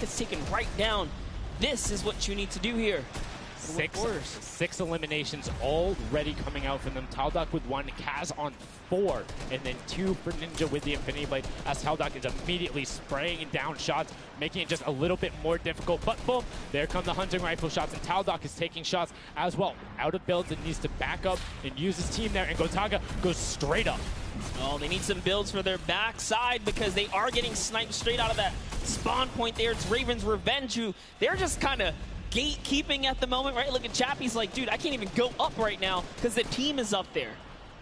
It's taken right down. This is what you need to do here. Six eliminations already coming out from them. Taldock with 1, Kaz on 4, and then 2 for Ninja with the Infinity Blade, as Taldock is immediately spraying down shots, making it just a little bit more difficult. But boom, there come the hunting rifle shots, and Taldock is taking shots as well. Out of builds and needs to back up and use his team there, and Gotaga goes straight up. Oh, they need some builds for their backside because they are getting sniped straight out of that spawn point there. It's Raven's Revenge, who they're just kind of gatekeeping at the moment, right? Look at Chappie's like, dude, I can't even go up right now because the team is up there.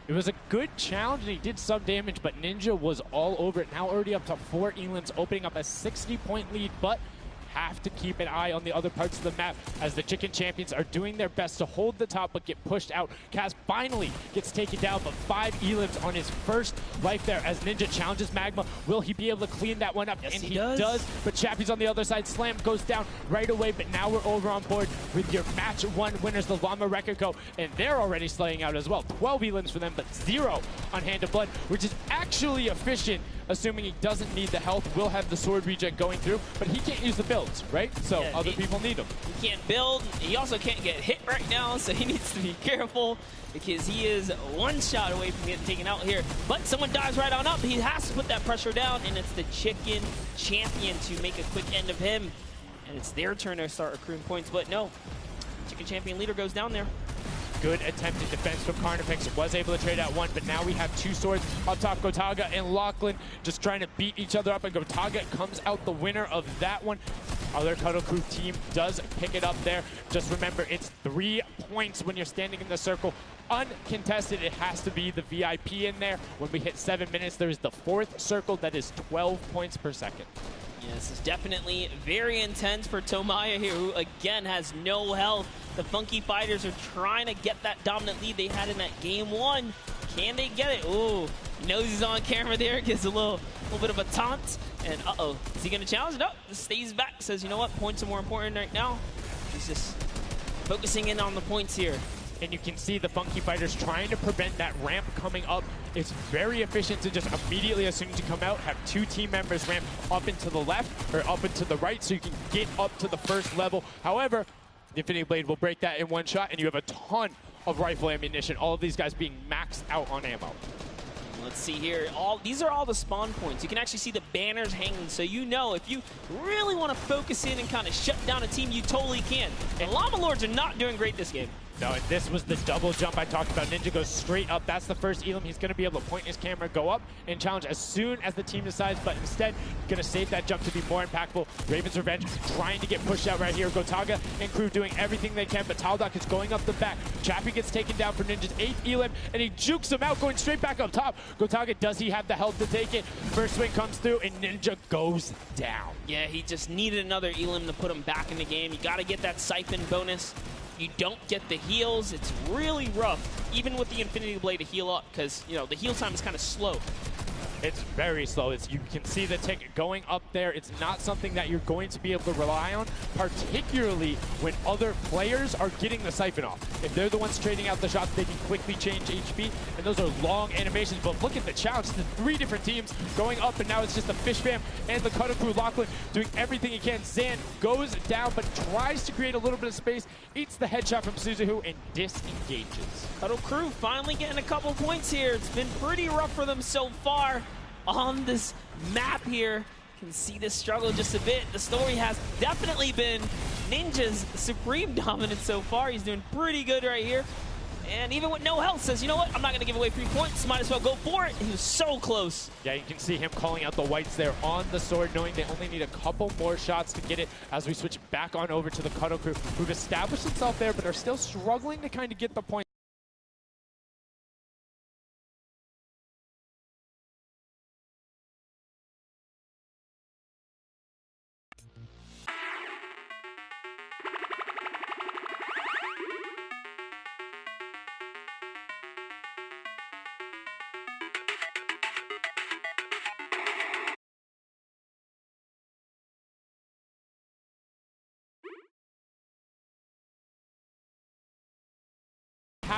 It was a good challenge, and he did some damage, but Ninja was all over it. Now already up to 4 elims, opening up a 60-point lead, but have to keep an eye on the other parts of the map as the Chicken Champions are doing their best to hold the top but get pushed out. Kaz finally gets taken down, but 5 elims on his first life there as Ninja challenges Magma. Will he be able to clean that one up? Yes, and he does. But Chappie's on the other side. Slam goes down right away, but now we're over on board with your match 1 winners, the Llama Rekiko, and they're already slaying out as well. 12 elims for them, but 0 on Hand of Blood, which is actually efficient, assuming he doesn't need the health. Will have the sword regen going through, but he can't use the builds, right? So yeah, other people need him. He can't build. He also can't get hit right now, so he needs to be careful because he is 1 shot away from getting taken out here. But someone dives right on up. He has to put that pressure down, and it's the Chicken Champion to make a quick end of him. And it's their turn to start accruing points, but no. Chicken Champion leader goes down there. Good attempted defense from Carnifex. Was able to trade out 1, but now we have 2 swords up top. Gotaga and Lachlan just trying to beat each other up, and Gotaga comes out the winner of that one. Other Cuddle Crew team does pick it up there. Just remember, it's 3 points when you're standing in the circle. Uncontested, it has to be the VIP in there. When we hit 7 minutes, there is the 4th circle that is 12 points per second. Yeah, this is definitely very intense for Tomaya here, who again has no health. The Funky Fighters are trying to get that dominant lead they had in that game 1. Can they get it? Ooh, he knows he's on camera there, gives a little bit of a taunt. And uh-oh, is he gonna challenge? No, stays back, says, you know what, points are more important right now. He's just focusing in on the points here. And you can see the Funky Fighters trying to prevent that ramp coming up. It's very efficient to just immediately, as soon as you come out, have 2 team members ramp up into the left or up into the right so you can get up to the first level. However, the Infinity Blade will break that in 1 shot, and you have a ton of rifle ammunition. All of these guys being maxed out on ammo. Let's see here. These are all the spawn points. You can actually see the banners hanging, so you know if you really want to focus in and kind of shut down a team, you totally can. And Llama Lords are not doing great this game. No, and this was the double jump I talked about. Ninja goes straight up. That's the first elim. He's going to be able to point his camera, go up, and challenge as soon as the team decides, but instead, going to save that jump to be more impactful. Raven's Revenge trying to get pushed out right here. Gotaga and crew doing everything they can, but Taldock is going up the back. Chappie gets taken down for Ninja's 8th elim, and he jukes him out, going straight back up top. Gotaga, does he have the health to take it? First swing comes through, and Ninja goes down. Yeah, he just needed another elim to put him back in the game. You got to get that siphon bonus. You don't get the heals. It's really rough, even with the Infinity Blade, to heal up, because, you know, the heal time is kind of slow. It's very slow. You can see the tick going up there. It's not something that you're going to be able to rely on, particularly when other players are getting the siphon off. If they're the ones trading out the shots, they can quickly change HP, and those are long animations. But look at the challenge. The 3 different teams going up, and now it's just the Fish Fam and the Cuddle Crew. Lachlan doing everything he can. Zan goes down, but tries to create a little bit of space, eats the headshot from Suzuhu, and disengages. Cuddle Crew finally getting a couple points here. It's been pretty rough for them so far on this map here. Can see this struggle just a bit. The story has definitely been Ninja's supreme dominance so far. He's doing pretty good right here. And even with no health, says, you know what, I'm not going to give away 3 points. Might as well go for it. He was so close. Yeah, you can see him calling out the whites there on the sword, knowing they only need a couple more shots to get it as we switch back on over to the Cuddle Crew, who've established themselves there, but are still struggling to kind of get the point.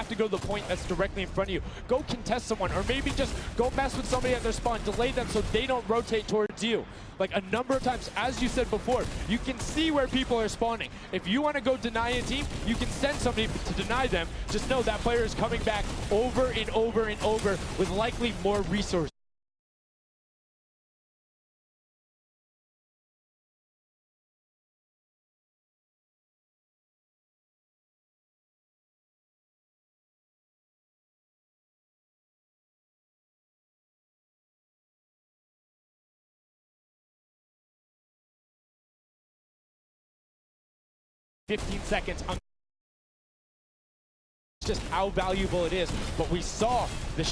have to go to the point that's directly in front of you. Go contest someone, or maybe just go mess with somebody at their spawn, delay them so they don't rotate towards you. Like a number of times, as you said before, you can see where people are spawning. If you want to go deny a team, you can send somebody to deny them. Just know that player is coming back over and over and over with likely more resources. "15 seconds on just how valuable it is." But we saw the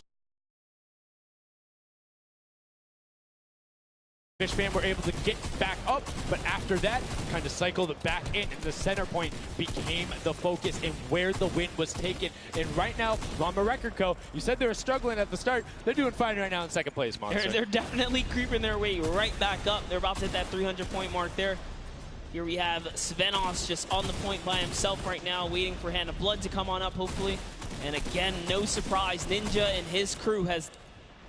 Fish Fam were able to get back up, but after that, kind of cycled back in, and the center point became the focus and where the win was taken. And right now, Llama Record Co., you said they were struggling at the start. They're doing fine right now in second place, Monster. They're definitely creeping their way right back up. They're about to hit that 300-point mark there. Here we have Svenos just on the point by himself right now, waiting for Hand of Blood to come on up, hopefully. And again, no surprise, Ninja and his crew has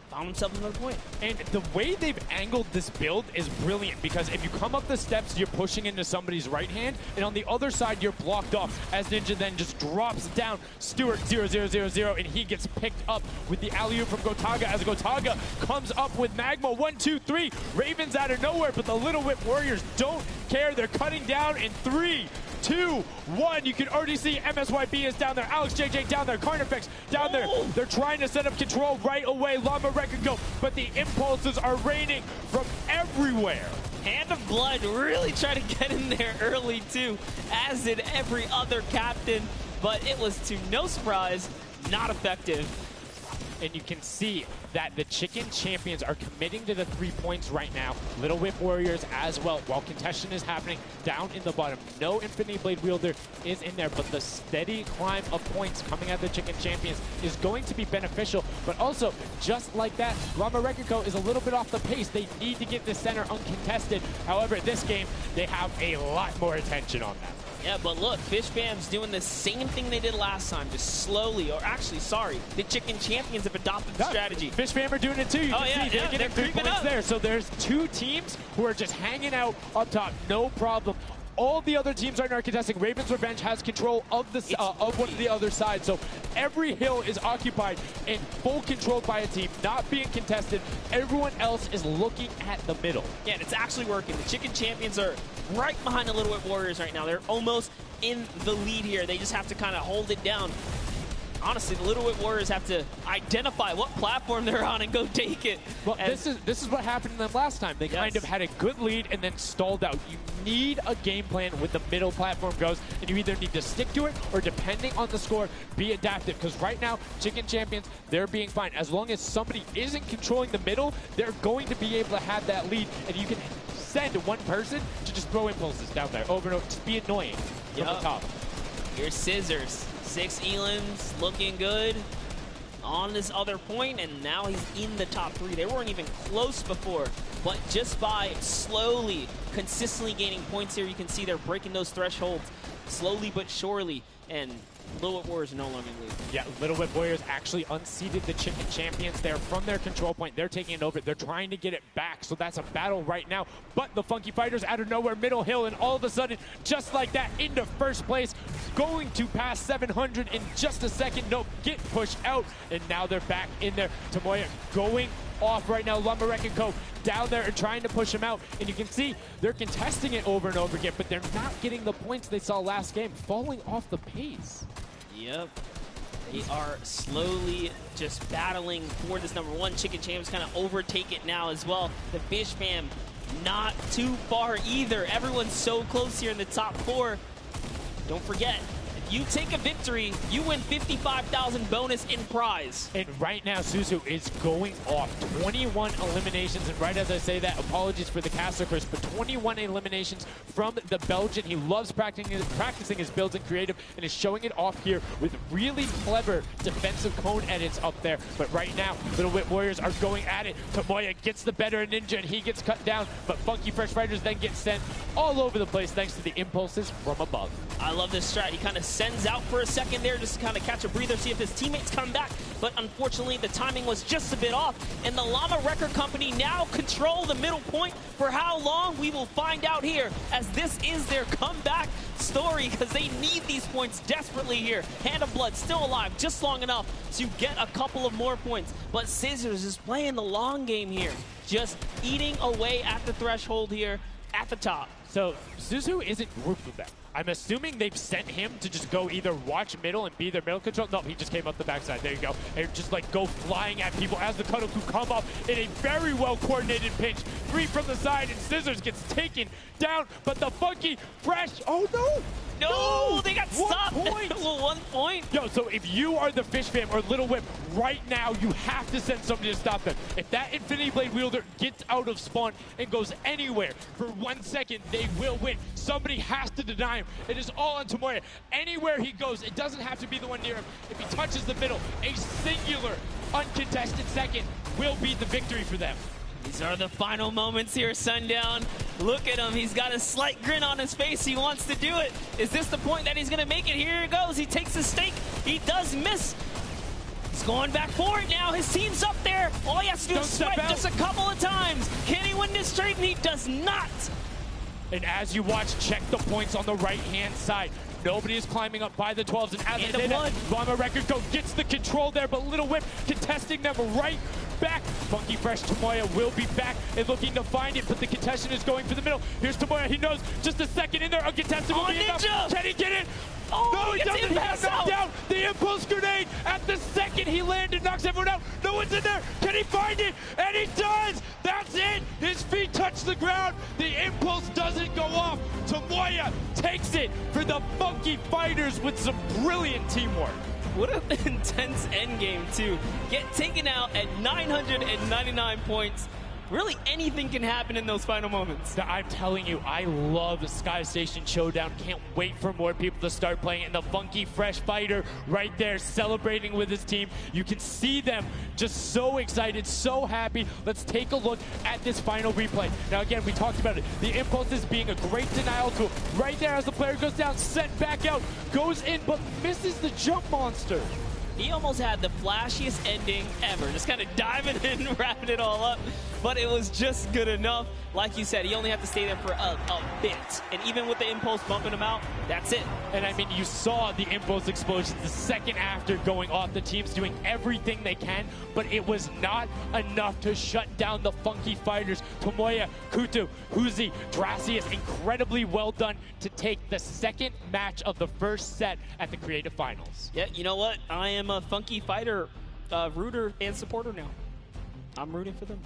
found himself another point. And the way they've angled this build is brilliant, because if you come up the steps, you're pushing into somebody's right hand, and on the other side, you're blocked off, as Ninja then just drops down Stewart 0-0-0-0, and he gets picked up with the alley-oop from Gotaga, as Gotaga comes up with Magma. 1, 2, 3. Ravens out of nowhere, but the Little Whip Warriors don't care. They're cutting down in 3, 2, 1. You can already see MSYB is down there. Alex JJ down there. Carnifex down there. They're trying to set up control right away. Llama Record Co., but the impulses are raining from everywhere. Hand of Blood really tried to get in there early too, as did every other captain, but it was, to no surprise, not effective. And you can see that the Chicken Champions are committing to the 3 points right now. Little Whip Warriors as well, while contention is happening down in the bottom. No Infinity Blade Wielder is in there, but the steady climb of points coming out of the Chicken Champions is going to be beneficial. But also, just like that, Llama Record Co. is a little bit off the pace. They need to get the center uncontested. However, this game, they have a lot more attention on them. Yeah, but look, Fish Fam's doing the same thing they did last time, just slowly, or actually, sorry, the Chicken Champions have adopted the strategy. Fish Fam are doing it too. You can see they're getting 3 points there. So there's 2 teams who are just hanging out up top, no problem. All the other teams right now are contesting. Raven's Revenge has control of the of one of the other side. So every hill is occupied and full controlled by a team, not being contested. Everyone else is looking at the middle. Yeah, and it's actually working. The Chicken Champions are right behind the Little Whip Warriors right now. They're almost in the lead here. They just have to kind of hold it down. Honestly, the Little Whip Warriors have to identify what platform they're on and go take it. Well, this is what happened to them last time. They kind of had a good lead and then stalled out. You need a game plan when the middle platform goes, and you either need to stick to it or, depending on the score, be adaptive. Because right now, Chicken Champions, they're being fine. As long as somebody isn't controlling the middle, they're going to be able to have that lead, and you can send one person to just throw impulses down there over and over. Just be annoying from the top. Here's Scissors. 6 Elans looking good on this other point, and now he's in the top 3. They weren't even close before, but just by slowly, consistently gaining points here, you can see they're breaking those thresholds slowly but surely, and Little Whip Warriors are no longer in the lead. Yeah, Little Whip Warriors actually unseated the Chicken Champions there from their control point. They're taking it over. They're trying to get it back, so that's a battle right now. But the Funky Fighters out of nowhere, middle hill, and all of a sudden, just like that, into first place, going to pass 700 in just a second. Nope, get pushed out, and now they're back in there. Tomoya going off right now. Llama Record Co. down there and trying to push him out. And you can see they're contesting it over and over again, but they're not getting the points they saw last game, falling off the pace. Yep. They are slowly just battling for this number 1. Chicken Champs kind of overtake it now as well. The Fish Fam not too far either. Everyone's so close here in the top 4. Don't forget, you take a victory, you win 55,000 bonus in prize. And right now, Suzu is going off. 21 eliminations, and right as I say that, apologies for the caster, Chris, but 21 eliminations from the Belgian. He loves practicing his builds in creative, and is showing it off here with really clever defensive cone edits up there. But right now, Little Whip Warriors are going at it. Tomoya gets the better of Ninja, and he gets cut down, but Funky Fresh Fighters then get sent all over the place thanks to the impulses from above. I love this strat. He kind of sends out for a second there just to kind of catch a breather, see if his teammates come back. But unfortunately, the timing was just a bit off. And the Llama Record Company now control the middle point. For how long, we will find out here, as this is their comeback story, because they need these points desperately here. Hand of Blood still alive just long enough to get a couple of more points. But Scissors is playing the long game here, just eating away at the threshold here at the top. So Zuzu isn't grouped with them. I'm assuming they've sent him to just go either watch middle and be their middle control. No, he just came up the backside. There you go. And just like go flying at people as the Cuddleku come up in a very well coordinated pinch. 3 from the side, and Scissors gets taken down. But the Funky Fresh, oh no! No, they got stopped. 1 point. Well, 1 point. Yo, so if you are the Fish Fam or Little Whip, right now you have to send somebody to stop them. If that Infinity Blade wielder gets out of spawn and goes anywhere for 1 second, they will win. Somebody has to deny him. It is all on Tomoya. Anywhere he goes, it doesn't have to be the one near him. If he touches the middle, a singular uncontested second will be the victory for them. These are the final moments here, Sundown. Look at him. He's got a slight grin on his face. He wants to do it. Is this the point that he's going to make it? Here it goes. He takes the stake. He does miss. He's going back for it now. His team's up there. All he has to do is swipe just a couple of times. Can he win this trade? And he does not. And as you watch, check the points on the right-hand side. Nobody is climbing up by the 12s. And as they did, Llama Record Co gets the control there, but Little Whip contesting them right back. Funky Fresh Tomoya will be back and looking to find it, but the contestant is going for the middle. Here's Tomoya. He knows just a second in there. Uncontested will be enough. Can he get it? Oh, no, he doesn't have knocked down. The impulse grenade at the second he landed knocks everyone out. No one's in there. Can he find it? And he does. That's it. His feet touch the ground. The impulse doesn't go off. Tomoya takes it for the Funky Fighters with some brilliant teamwork. What an intense endgame, too. Get taken out at 999 points. Really, anything can happen in those final moments. I'm telling you, I love the Sky Station Showdown. Can't wait for more people to start playing. And the Funky Fresh Fighter right there celebrating with his team. You can see them just so excited, so happy. Let's take a look at this final replay. Now, again, we talked about it. The impulse is being a great denial tool. Right there as the player goes down, sent back out, goes in, but misses the jump monster. He almost had the flashiest ending ever. Just kind of diving in, wrapping it all up. But it was just good enough. Like you said, he only had to stay there for a bit. And even with the impulse bumping him out, that's it. And I mean, you saw the impulse explosions the second after going off. The team's doing everything they can, but it was not enough to shut down the Funky Fighters. Tomoya, Kutu, Huzi, Dracius, incredibly well done to take the second match of the first set at the Creative Finals. Yeah, you know what? I am a Funky Fighter rooter and supporter now. I'm rooting for them.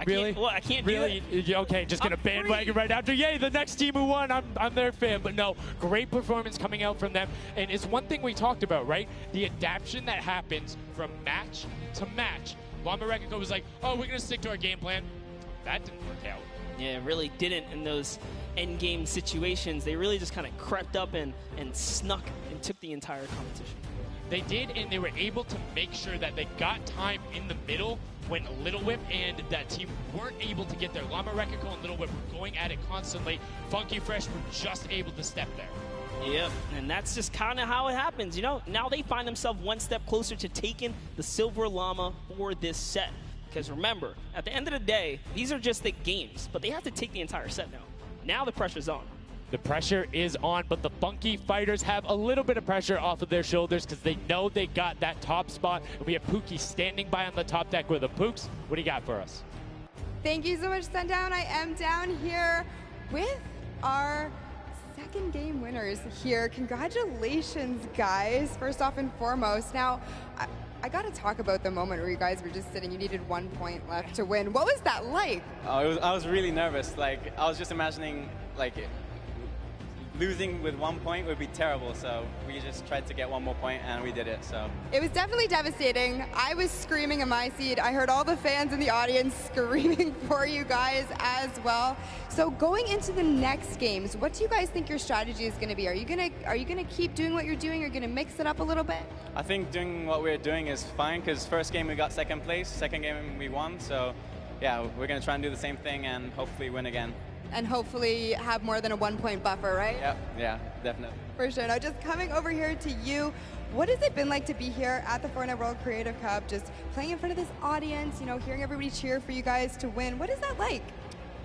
Really? Well, I can't really? do it. Okay, just gonna bandwagon right after. Yay, the next team who won, I'm their fan. But no, great performance coming out from them. And it's one thing we talked about, right? The adaptation that happens from match to match. Llama Record Co was like, oh, we're gonna stick to our game plan. That didn't work out. Yeah, it really didn't in those end-game situations. They really just kind of crept up and snuck and took the entire competition. They did, and they were able to make sure that they got time in the middle when Little Whip and that team weren't able to get there. Llama Record Co and Little Whip were going at it constantly. Funky Fresh were just able to step there. Yep, and that's just kind of how it happens, you know? Now they find themselves one step closer to taking the Silver Llama for this set. Because remember, at the end of the day, these are just the games, but they have to take the entire set now. Now the pressure's on. The pressure is on, but the Funky Fighters have a little bit of pressure off of their shoulders because they know they got that top spot. And we have Pookie standing by on the top deck with the Pooks. What do you got for us? Thank you so much, Sundown. I am down here with our second game winners here. Congratulations, guys, first off and foremost. Now, I got to talk about the moment where you guys were just sitting. You needed 1 point left to win. What was that like? I was really nervous. Like, I was just imagining, like, losing with 1 point would be terrible, so we just tried to get 1 more point, and we did it. So it was definitely devastating. I was screaming in my seat. I heard all the fans in the audience screaming for you guys as well. So going into the next games, what do you guys think your strategy is going to be? Are you gonna keep doing what you're doing? Or gonna mix it up a little bit? I think doing what we're doing is fine, because first game we got second place, second game we won. So yeah, we're gonna try and do the same thing and hopefully win again. and hopefully have more than a 1-point buffer, right? Yep. Yeah, definitely. For sure. Now, just coming over here to you, what has it been like to be here at the Fortnite World Creative Cup, just playing in front of this audience, you know, hearing everybody cheer for you guys to win? What is that like?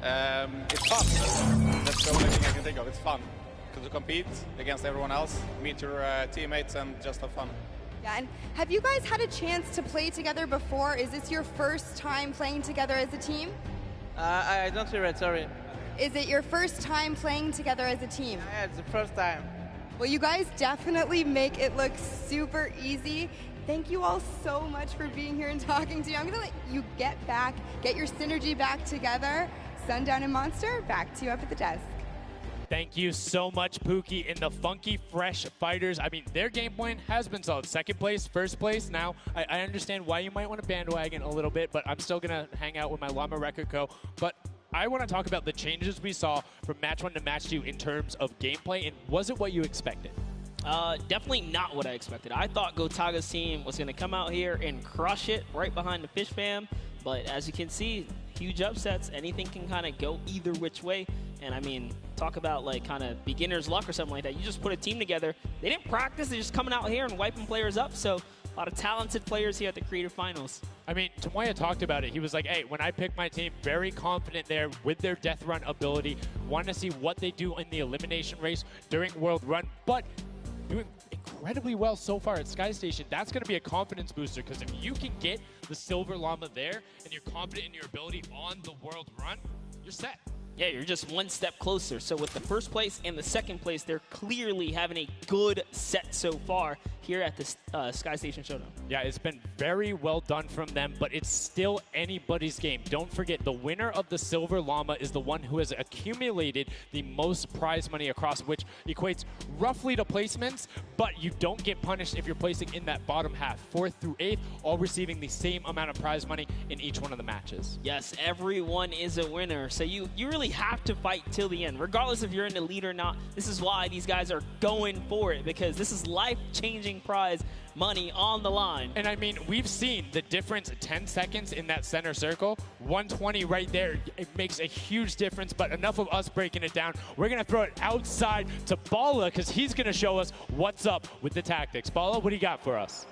It's fun. That's the only thing I can think of. It's fun to compete against everyone else, meet your teammates, and just have fun. Yeah, and have you guys had a chance to play together before? Is this your first time playing together as a team? I don't hear it, sorry. Is it your first time playing together as a team? Yeah, it's the first time. Well, you guys definitely make it look super easy. Thank you all so much for being here and talking to you. I'm going to let you get your synergy back together. Sundown and Monster, back to you up at the desk. Thank you so much, Pookie. And the Funky Fresh Fighters, I mean, their game plan has been solid. Second place, first place. Now, I understand why you might want to bandwagon a little bit, but I'm still going to hang out with my Llama Record Co. But I want to talk about the changes we saw from match 1 to match 2 in terms of gameplay, and was it what you expected? Definitely not what I expected. I thought Gotaga's team was going to come out here and crush it right behind the Fish Fam, but as you can see, huge upsets. Anything can kind of go either which way. And I mean, talk about like kind of beginner's luck or something like that. You just put a team together. They didn't practice. They're just coming out here and wiping players up. So a lot of talented players here at the Creative Finals. I mean, Tomoya talked about it. He was like, hey, when I pick my team, very confident there with their Death Run ability. Want to see what they do in the elimination race during World Run. But doing incredibly well so far at Sky Station. That's going to be a confidence booster, because if you can get the Silver Llama there and you're confident in your ability on the World Run, you're set. Yeah, you're just one step closer. So with the first place and the second place, they're clearly having a good set so far here at the Sky Station Showdown. Yeah, it's been very well done from them, but it's still anybody's game. Don't forget, the winner of the Silver Llama is the one who has accumulated the most prize money across, which equates roughly to placements, but you don't get punished if you're placing in that bottom half. 4th through 8th, all receiving the same amount of prize money in each one of the matches. Yes, everyone is a winner. So you really have to fight till the end, regardless if you're in the lead or not. This is why these guys are going for it, because this is life-changing prize money on the line. And I mean, we've seen the difference 10 seconds in that center circle. 120 right there. It makes a huge difference, but enough of us breaking it down. We're going to throw it outside to Bala, because he's going to show us what's up with the tactics. Bala, what do you got for us?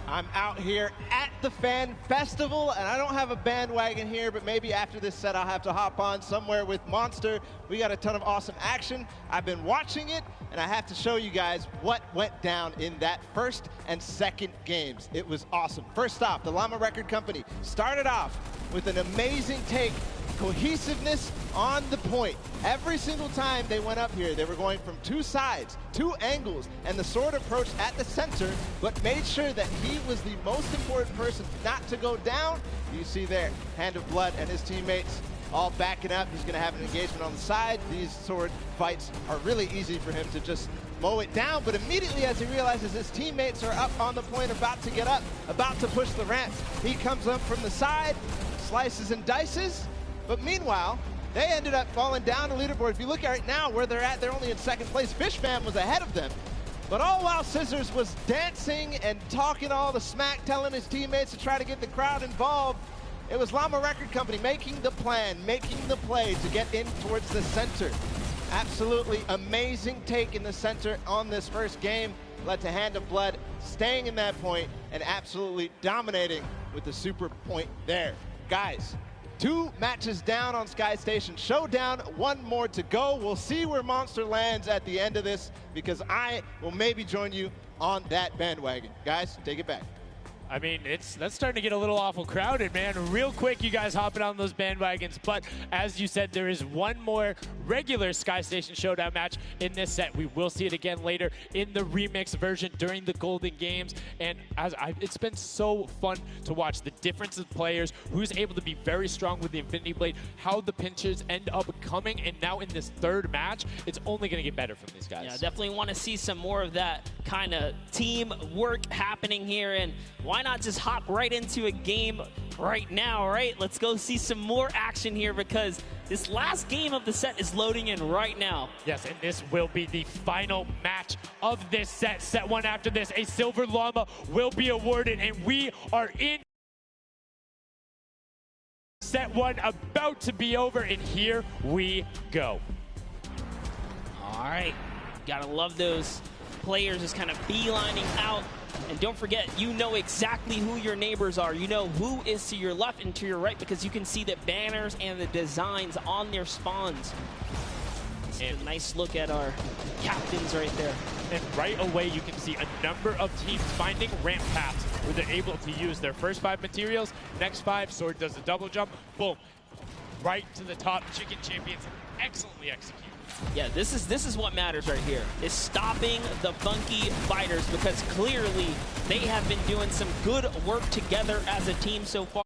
I'm out here at the Fan Festival, and I don't have a bandwagon here, but maybe after this set I'll have to hop on somewhere with Monster. We got a ton of awesome action. I've been watching it, and I have to show you guys what went down in that first and second games. It was awesome. First off, the Llama Record Company started off with an amazing take. Cohesiveness on the point. Every single time they went up here, they were going from 2 sides, 2 angles, and the sword approach at the center, but made sure that he was the most important person not to go down. You see there, Hand of Blood and his teammates all backing up. He's going to have an engagement on the side. These sword fights are really easy for him to just mow it down, but immediately as he realizes his teammates are up on the point, about to get up, about to push the ramps, he comes up from the side, slices and dices. But meanwhile, they ended up falling down the leaderboard. If you look at it now where they're at, they're only in second place. Fish Fam was ahead of them. But all while Scissors was dancing and talking all the smack, telling his teammates to try to get the crowd involved, it was Llama Record Company making the plan, making the play to get in towards the center. Absolutely amazing take in the center on this first game. Led to Hand of Blood staying in that point and absolutely dominating with the super point there. Guys, 2 matches down on Sky Station Showdown, 1 more to go. We'll see where Monster lands at the end of this, because I will maybe join you on that bandwagon. Guys, take it back. I mean, that's starting to get a little awful crowded, man. Real quick, you guys hopping on those bandwagons. But as you said, there is 1 more regular Sky Station Showdown match in this set. We will see it again later in the remix version during the Golden Games. And it's been so fun to watch the difference of players, who's able to be very strong with the Infinity Blade, how the pinches end up coming. And now in this 3rd match, it's only going to get better from these guys. Yeah, definitely want to see some more of that kind of team work happening here. And why not just hop right into a game right now, right? Let's go see some more action here, because this last game of the set is loading in right now. Yes, and this will be the final match of this set. Set 1 after this, a Silver Llama will be awarded, and we are in set one about to be over, and here we go. All right, gotta love those players just kind of beelining out. And don't forget, you know exactly who your neighbors are. You know who is to your left and to your right because you can see the banners and the designs on their spawns. And a nice look at our captains right there. And right away, you can see a number of teams finding ramp paths where they're able to use their first 5 materials. Next 5, Sword does a double jump. Boom. Right to the top. Chicken Champions excellently executed. Yeah, this is what matters right here, is stopping the Funky Fighters, because clearly they have been doing some good work together as a team so far.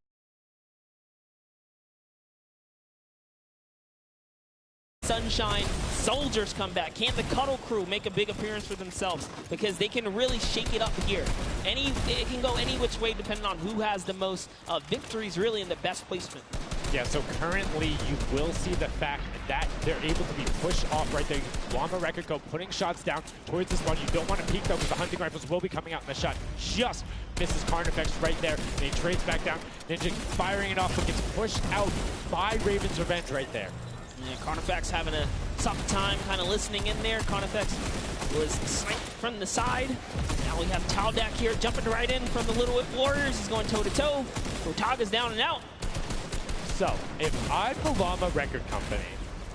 Sunshine Soldiers come back. Can the Cuddle Crew make a big appearance for themselves? Because they can really shake it up here. It can go any which way depending on who has the most victories really in the best placement. Yeah, so currently you will see the fact that they're able to be pushed off right there. Llama Record Go putting shots down towards this one. You don't want to peek though because the hunting rifles will be coming out in the shot. Just misses Carnifex right there. And he trades back down. Ninja firing it off but gets pushed out by Raven's Revenge right there. Yeah, Carnifex having a tough time kind of listening in there. Carnifex was sniped from the side. Now we have Taldak here jumping right in from the Little Whip Warriors. He's going toe-to-toe. Gotaga's down and out. So, if I'm the Llama Record Company,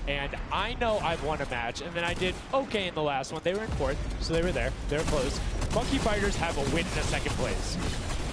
and I know I've won a match, and then I did okay in the last one, they were in 4th, so they were there, they were close. Funky Fighters have a win in a 2nd place.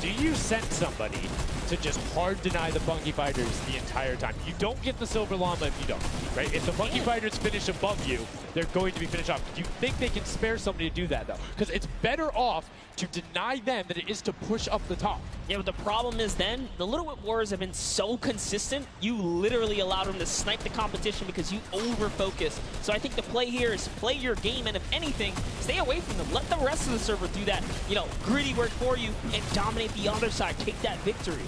Do you send somebody to just hard deny the Funky Fighters the entire time? You don't get the Silver Llama if you don't, right? If the Funky Fighters finish above you, they're going to be finished off. Do you think they can spare somebody to do that, though? Because it's better off to deny them than it is to push up the top. Yeah, but the problem is then, the Little Whip Warriors have been so consistent, you literally allowed them to snipe the competition because you over-focus. So I think the play here is play your game, and if anything, stay away from them. Let the rest of the server do that, gritty work for you and dominate the other side. Take that victory.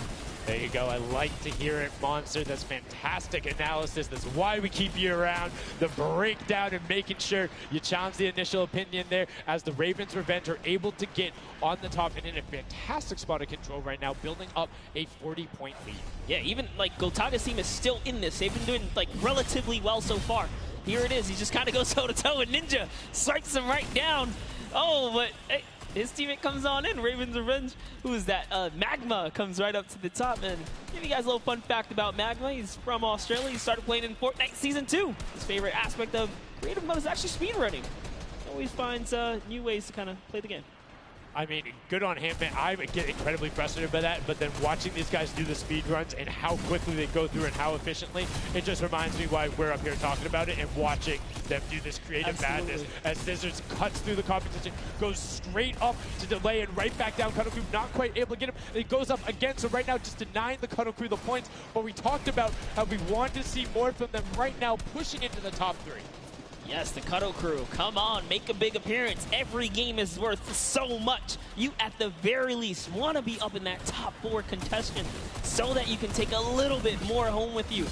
There you go. I like to hear it, Monster. That's fantastic analysis. That's why we keep you around. The breakdown and making sure you challenge the initial opinion there as the Ravens Revenge are able to get on the top and in a fantastic spot of control right now, building up a 40-point lead. Yeah, even Gotaga's team is still in this. They've been doing relatively well so far. Here it is. He just kind of goes toe-to-toe and Ninja strikes him right down. Oh, but hey, his teammate comes on in, Raven's Revenge. Who is that? Magma comes right up to the top. And give you guys a little fun fact about Magma. He's from Australia. He started playing in Fortnite Season 2. His favorite aspect of creative mode is actually speedrunning. Always finds new ways to kind of play the game. I mean, good on him, man. I get incredibly frustrated by that, but then watching these guys do the speed runs and how quickly they go through and how efficiently, it just reminds me why we're up here talking about it and watching them do this creative madness as Scissors cuts through the competition, goes straight up to delay and right back down. Cuddle Crew not quite able to get him. It goes up again, so right now just denying the Cuddle Crew the points, but we talked about how we wanted to see more from them right now, pushing into the top 3. Yes, the Cuddle Crew, come on, make a big appearance. Every game is worth so much. You, at the very least, want to be up in that top 4 contestant so that you can take a little bit more home with you.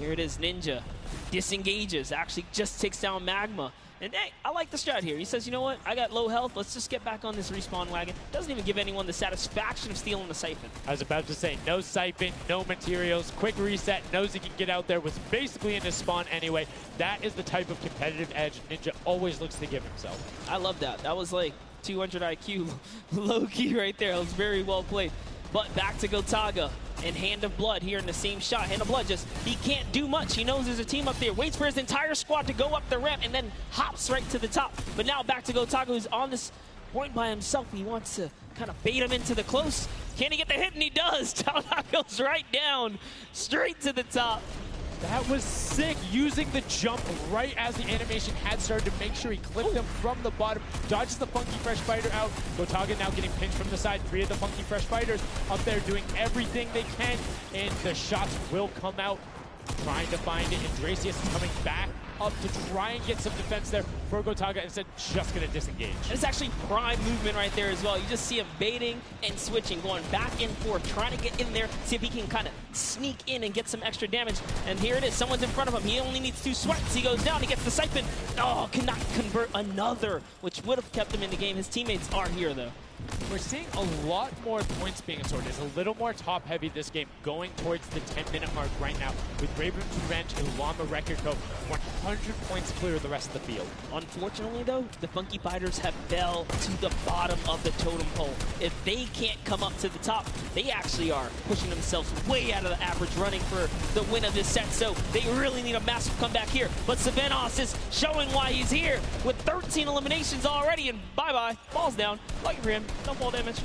Here it is, Ninja. Disengages, actually just takes down Magma. And hey, I like the strat here. He says, you know what, I got low health, let's just get back on this respawn wagon. Doesn't even give anyone the satisfaction of stealing the Siphon. I was about to say, no Siphon, no materials, quick reset, knows he can get out there, was basically in his spawn anyway. That is the type of competitive edge Ninja always looks to give himself. I love that. That was like 200 IQ low-key right there. It was very well played. But back to Gotaga and Hand of Blood here in the same shot. Hand of Blood he can't do much. He knows there's a team up there. Waits for his entire squad to go up the ramp and then hops right to the top. But now back to Gotaga, who's on this point by himself. He wants to kind of bait him into the close. Can he get the hit? And he does. Taldak goes right down, straight to the top. That was sick, using the jump right as the animation had started to make sure he clipped him from the bottom, dodges the Funky Fresh Fighter out. Gotaga now getting pinched from the side. 3 of the Funky Fresh Fighters up there doing everything they can, and the shots will come out. Trying to find it, and Dracius is coming back up to try and get some defense there for Gotaga, instead just going to disengage. And it's actually prime movement right there as well. You just see him baiting and switching, going back and forth, trying to get in there, see if he can kind of sneak in and get some extra damage. And here it is, someone's in front of him. He only needs 2 swipes. He goes down, he gets the Siphon. Oh, cannot convert another, which would have kept him in the game. His teammates are here though. We're seeing a lot more points being scored. It's a little more top-heavy this game, going towards the 10-minute mark right now, with Ravens Revenge and Llama Record Co. 100 points clear of the rest of the field. Unfortunately, though, the Funky Fighters have fell to the bottom of the totem pole. If they can't come up to the top, they actually are pushing themselves way out of the average, running for the win of this set. So they really need a massive comeback here. But Savenos is showing why he's here with 13 eliminations already, and bye-bye, falls down. Lucky for him, no fall damage.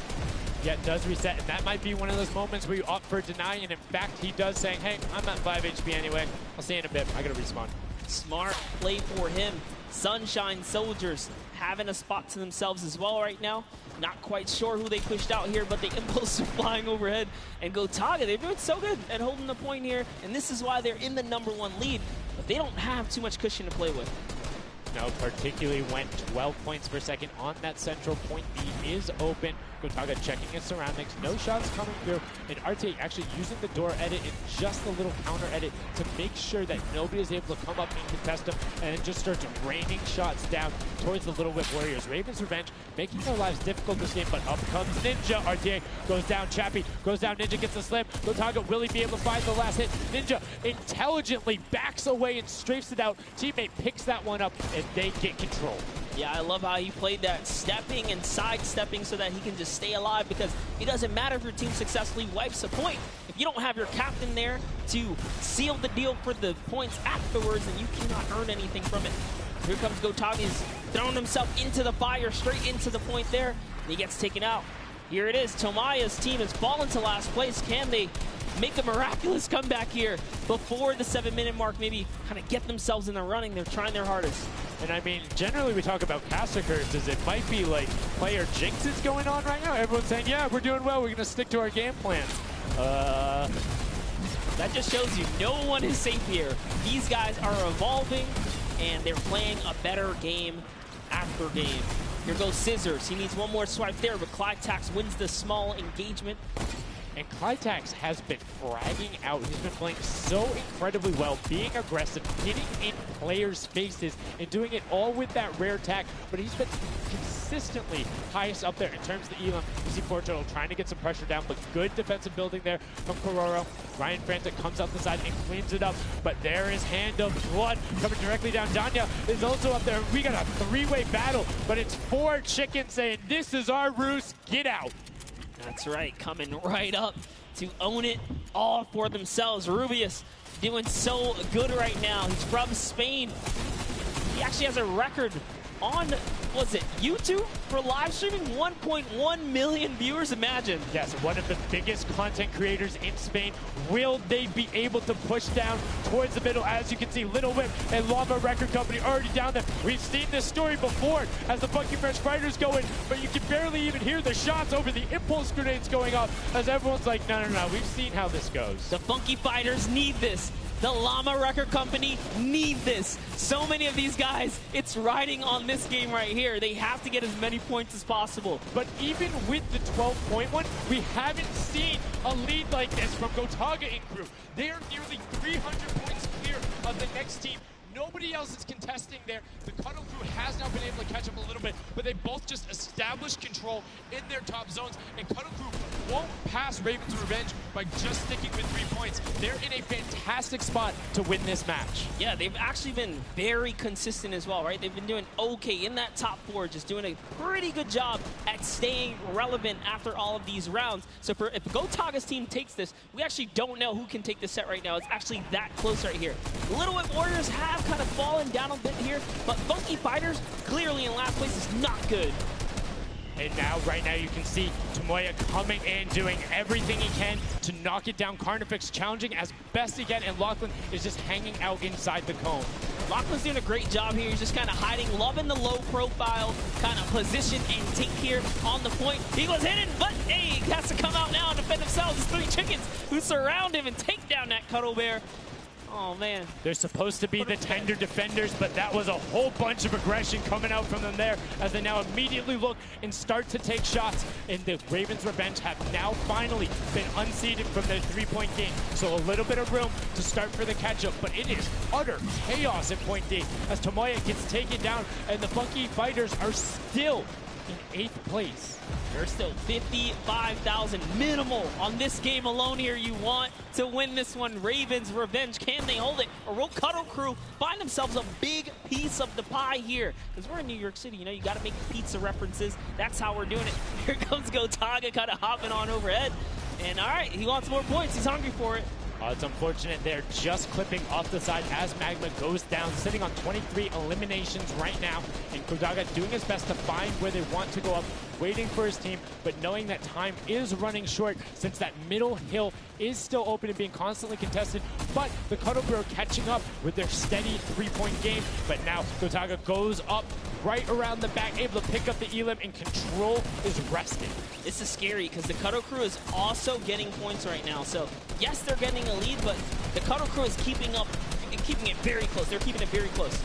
Yeah, it does reset, and that might be one of those moments where you opt for deny, and in fact, he does saying, hey, I'm at 5 HP anyway. I'll see you in a bit. I gotta respawn. Smart play for him. Sunshine Soldiers having a spot to themselves as well right now. Not quite sure who they pushed out here, but the Impulse are flying overhead. And Gotaga, they're doing so good at holding the point here, and this is why they're in the #1 lead, but they don't have too much cushion to play with. No, particularly when 12 points per second on that central point. B is open. Gotaga checking his surroundings. No shots coming through. And RTA actually using the door edit and just a little counter edit to make sure that nobody is able to come up and contest him, and it just starts raining shots down towards the Little Whip Warriors. Ravens Revenge making their lives difficult this game, but up comes Ninja. RTA goes down. Chappie goes down. Ninja gets the slam. Gotaga, will he be able to find the last hit? Ninja intelligently backs away and strafes it out. Teammate picks that one up, and they get control. Yeah, I love how he played that stepping and sidestepping so that he can just stay alive, because it doesn't matter if your team successfully wipes a point. If you don't have your captain there to seal the deal for the points afterwards, then you cannot earn anything from it. Here comes Gotaga. He's throwing himself into the fire, straight into the point there, and he gets taken out. Here it is. Tomaya's team has fallen to last place. Can they make a miraculous comeback here before the 7-minute mark? Maybe kind of get themselves in the running. They're trying their hardest. And I mean, generally we talk about caster curses. It might be like player jinxes going on right now. Everyone's saying, yeah, we're doing well. We're going to stick to our game plan. That just shows you no one is safe here. These guys are evolving, and they're playing a better game after game. Here goes Scissors. He needs one more swipe there, but Clytax wins the small engagement. And Clytax has been fragging out. He's been playing so incredibly well, being aggressive, getting in players' faces, and doing it all with that rare attack. But he's been consistently highest up there in terms of the Elam. You see Portugal trying to get some pressure down, but good defensive building there from Kororo. Ryan Frantic comes out the side and cleans it up. But there is Hand of Blood coming directly down. Danya is also up there. We got a three-way battle, but it's 4 chickens saying, this is our roost, get out. That's right, coming right up to own it all for themselves. Rubius doing so good right now. He's from Spain. He actually has a record on, was it YouTube for live streaming? 1.1 million viewers, imagine. Yes, one of the biggest content creators in Spain. Will they be able to push down towards the middle? As you can see, Little Whip and Llama Record Company already down there. We've seen this story before as the Funky Fresh Fighters go in, but you can barely even hear the shots over the impulse grenades going off as everyone's like, no, we've seen how this goes. The Funky Fighters need this. The Llama Record Company need this. So many of these guys, it's riding on this game right here. They have to get as many points as possible. But even with the 12-point one, we haven't seen a lead like this from Gotaga and crew. They are nearly 300 points clear of the next team. Nobody else is contesting there. The Cuddle Crew has now been able to catch up a little bit, but they both just established control in their top zones, and Cuddle Crew won't pass Ravens Revenge by just sticking with 3 points. They're in a fantastic spot to win this match. Yeah, they've actually been very consistent as well, right? They've been doing okay in that top 4, just doing a pretty good job at staying relevant after all of these rounds. So if Gotaga's team takes this, we actually don't know who can take this set right now. It's actually that close right here. Little Whip Warriors have kind of fallen down a bit here, but Funky Fighters clearly in last place is not good. And now, right now, you can see Tomoya coming in, doing everything he can to knock it down. Carnifex challenging as best he can, and Lachlan is just hanging out inside the cone. Lachlan's doing a great job here. He's just kind of hiding, loving the low profile kind of position and take here on the point. He was hidden, but hey, he has to come out now and defend himself. There's 3 chickens who surround him and take down that Cuddle Bear. Oh, man. They're supposed to be the tender defenders, but that was a whole bunch of aggression coming out from them there as they now immediately look and start to take shots. And the Ravens Revenge have now finally been unseated from their 3-point game. So a little bit of room to start for the catch-up, but it is utter chaos at point D as Tomoya gets taken down, and the Funky Fighters are still in 8th place. There's still 55,000 minimal on this game alone here. You want to win this one. Ravens Revenge, can they hold it? Or will Cuddle Crew find themselves a big piece of the pie here? Because we're in New York City, you know, you got to make pizza references. That's how we're doing it. Here comes Gotaga kind of hopping on overhead. And all right, he wants more points. He's hungry for it. It's unfortunate they're just clipping off the side as Magma goes down, sitting on 23 eliminations right now. And Gotaga doing his best to find where they want to go up, waiting for his team, but knowing that time is running short since that middle hill is still open and being constantly contested. But the Cuddle Crew are catching up with their steady three-point game. But now Gotaga goes up right around the back, able to pick up the Elim, and Control is resting. This is scary because the Cuddle Crew is also getting points right now. So yes, they're getting a lead, but the Cuddle Crew is keeping it very close. They're keeping it very close.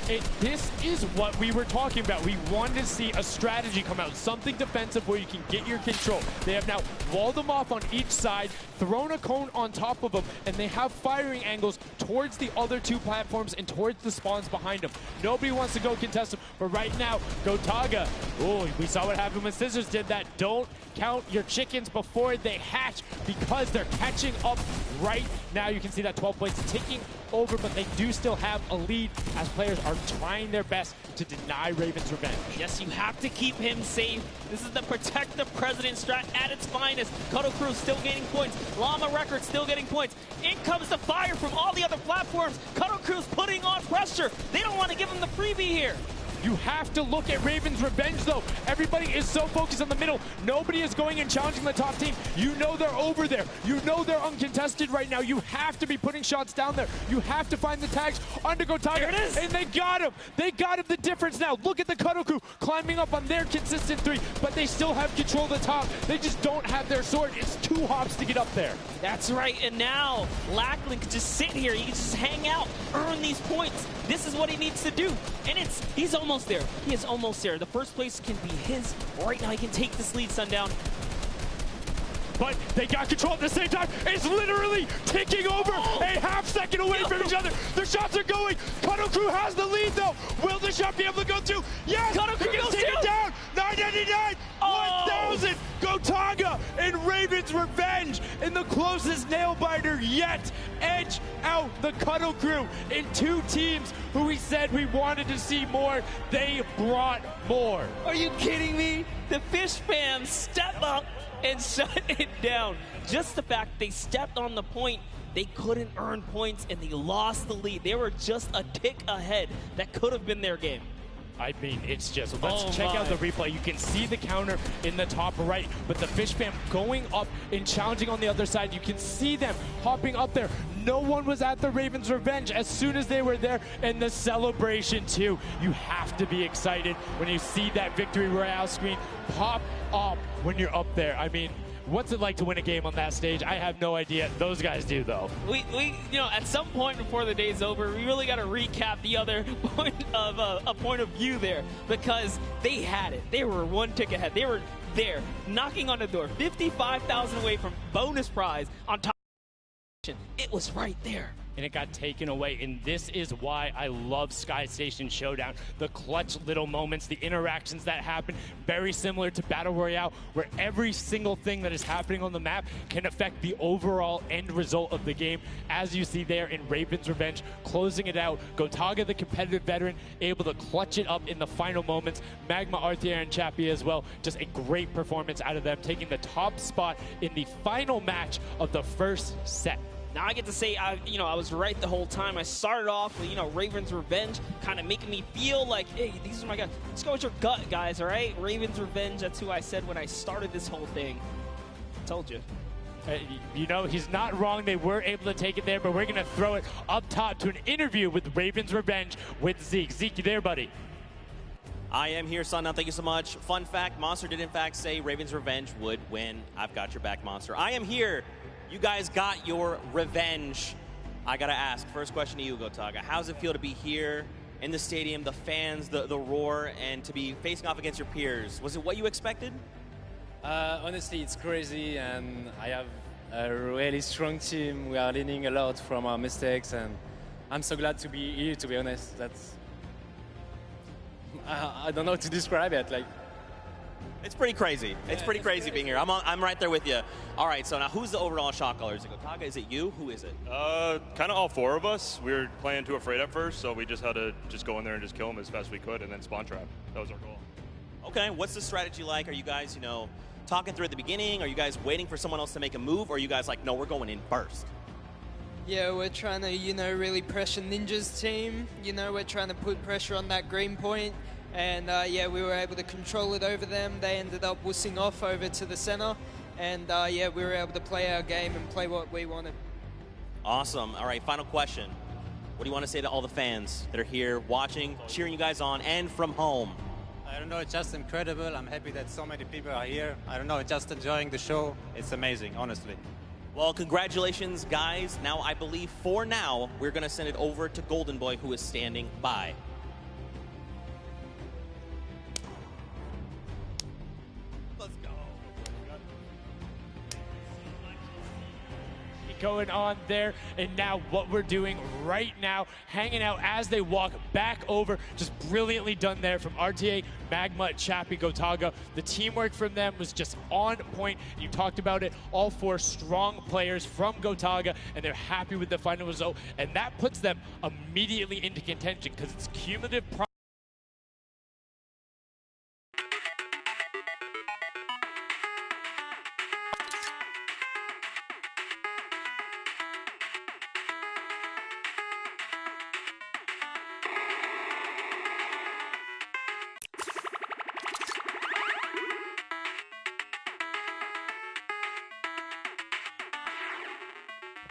This is what we were talking about. We wanted to see a strategy come out, something defensive where you can get your control. They have now walled them off on each side, thrown a cone on top of them, and they have firing angles towards the other two platforms and towards the spawns behind them. Nobody wants to go contest them, but right now, Gotaga, oh, we saw what happened when Scissors did that. Don't count your chickens before they hatch because they're catching up right now. You can see that 12 points ticking over, but they do still have a lead as players are trying their best to deny Ravens Revenge. Yes, you have to keep him safe. This is the protect the president strat at its finest. Cuddle Crew still gaining points. Llama Records still getting points. In comes the fire from all the other platforms. Cuddle Crew's putting on pressure. They don't want to give him the freebie here. You have to look at Ravens Revenge, though. Everybody is so focused on the middle. Nobody is going and challenging the top team. You know they're over there. You know they're uncontested right now. You have to be putting shots down there. You have to find the tags under Gotaga. There it is. And they got him. They got him the difference now. Look at the Cuddle Crew climbing up on their consistent three, but they still have control of the top. They just don't have their sword. It's 2 hops to get up there. That's right, and now Lackland can just sit here. He can just hang out, earn these points. This is what he needs to do, and he's almost there. He is almost there. The first place can be his. Right now, he can take this lead, Sundown. But they got control at the same time. It's literally ticking over a half second away from each other. The shots are going. Cuddle Crew has the lead, though. Will the shot be able to go through? Yes! Cuddle Crew goes take it down. 999, 1,000. Gotaga and Ravens Revenge in the closest nail biter yet. Edge out the Cuddle Crew in 2 teams who we said we wanted to see more. They brought more. Are you kidding me? The Fish fans step up and shut it down. Just the fact they stepped on the point, they couldn't earn points and they lost the lead. They were just a tick ahead. That could have been their game. I mean, it's just, let's check out the replay. You can see the counter in the top right, but the Fish fam going up and challenging on the other side. You can see them hopping up there. No one was at the Ravens Revenge as soon as they were there, and the celebration too. You have to be excited when you see that Victory Royale screen pop up when you're up there. I mean, what's it like to win a game on that stage? I have no idea. Those guys do, though. We you know, at some point before the day's over, we really got to recap the other point of a point of view there, because they had it. They were 1 tick ahead. They were there, knocking on the door, 55,000 away from bonus prize on top. It was right there. And it got taken away, and this is why I love Sky Station Showdown. The clutch little moments, the interactions that happen, very similar to Battle Royale, where every single thing that is happening on the map can affect the overall end result of the game. As you see there in Ravens Revenge, closing it out. Gotaga, the competitive veteran, able to clutch it up in the final moments. Magma, Arthier, and Chappie as well. Just a great performance out of them, taking the top spot in the final match of the first set. Now I get to say, I was right the whole time. I started off with, Ravens Revenge, kind of making me feel like, hey, these are my guys. Let's go with your gut, guys, all right? Ravens Revenge, that's who I said when I started this whole thing. I told you. He's not wrong. They were able to take it there, but we're going to throw it up top to an interview with Ravens Revenge with Zeke. Zeke, you there, buddy? I am here, Sundown. Thank you so much. Fun fact, Monster did in fact say Ravens Revenge would win. I've got your back, Monster. I am here. You guys got your revenge. I gotta ask, first question to you, Gotaga. How does it feel to be here in the stadium, the fans, the roar, and to be facing off against your peers? Was it what you expected? Honestly, it's crazy, and I have a really strong team. We are learning a lot from our mistakes, and I'm so glad to be here, to be honest. I don't know how to describe it. It's pretty crazy. It's pretty crazy being here. I'm right there with you. All right, so now who's the overall shot caller? Is it Gotaga? Is it you? Who is it? Kind of all four of us. We were playing too afraid at first, so we just had to just go in there and just kill them as fast as we could and then spawn trap. That was our goal. Okay, what's the strategy like? Are you guys, talking through at the beginning? Are you guys waiting for someone else to make a move? Or are you guys like, no, we're going in first? Yeah, we're trying to, really pressure Ninja's team. We're trying to put pressure on that green point. And yeah, we were able to control it over them. They ended up wussing off over to the center. And yeah, we were able to play our game and play what we wanted. Awesome. All right, final question. What do you want to say to all the fans that are here watching, cheering you guys on, and from home? I don't know, it's just incredible. I'm happy that so many people are here. I don't know, just enjoying the show. It's amazing, honestly. Well, congratulations, guys. Now, I believe for now, we're going to send it over to Golden Boy, who is standing by. Let's go. Going on there, and now what we're doing right now, hanging out as they walk back over, just brilliantly done there from RTA, Magma, Chappie, Gotaga. The teamwork from them was just on point. You talked about it, all four strong players from Gotaga, and they're happy with the final result, and that puts them immediately into contention because it's cumulative progress.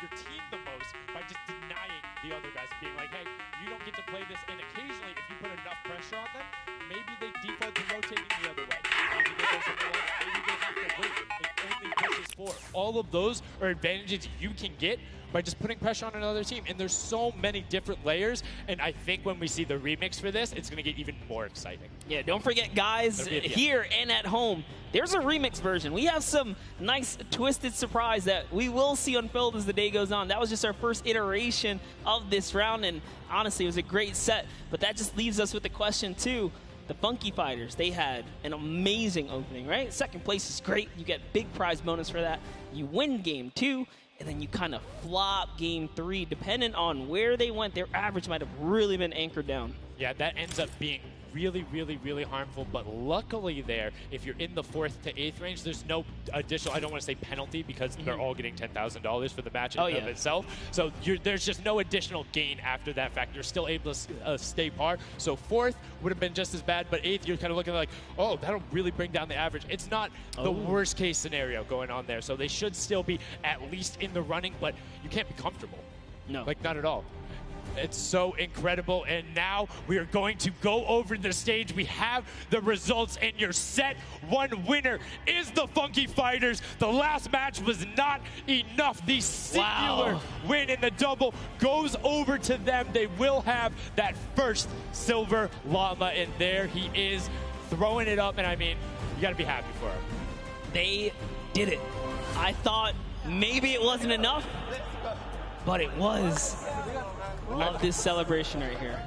Your team the most by just denying the other guys and being like, hey, you don't get to play this, and occasionally if you put enough pressure on them, maybe they default to rotating the other way. Maybe they go somewhere else. Maybe they have to wait. It only pushes forward. All of those are advantages you can get by just putting pressure on another team, and there's so many different layers, and I think when we see the remix for this, it's going to get even more exciting. Yeah, don't forget, guys, here and at home, there's a remix version. We have some nice twisted surprise that we will see unfold as the day goes on. That was just our first iteration of this round, and honestly, it was a great set, but that just leaves us with the question, too. The Funky Fighters, they had an amazing opening, right? Second place is great. You get big prize bonus for that. You win game 2, and then you kind of flop game 3. Depending on where they went, their average might have really been anchored down. Yeah, that ends up being really, really, really harmful. But luckily there, if you're in the 4th to 8th range, there's no additional, I don't want to say penalty, because they're all getting $10,000 for the match of itself. So there's just no additional gain after that fact. You're still able to stay par. So 4th would have been just as bad, but 8th, you're kind of looking like, oh, that'll really bring down the average. It's not the worst case scenario going on there. So they should still be at least in the running, but you can't be comfortable. No. Like, not at all. It's so incredible, and now we are going to go over the stage. We have the results, and your set 1 winner is the Funky Fighters. The last match was not enough. The singular win in the double goes over to them. They will have that first silver llama, and there he is throwing it up, and I mean, you got to be happy for him. They did it. I thought maybe it wasn't enough, but it was. Love this celebration right here.